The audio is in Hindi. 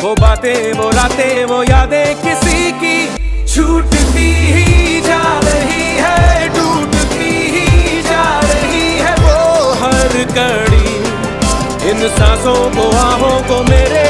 वो बातें, वो रातें, वो यादें किसी की छूटती ही जा रही है, टूटती ही जा रही है वो हर कड़ी। इन सांसों को, आहों को मेरे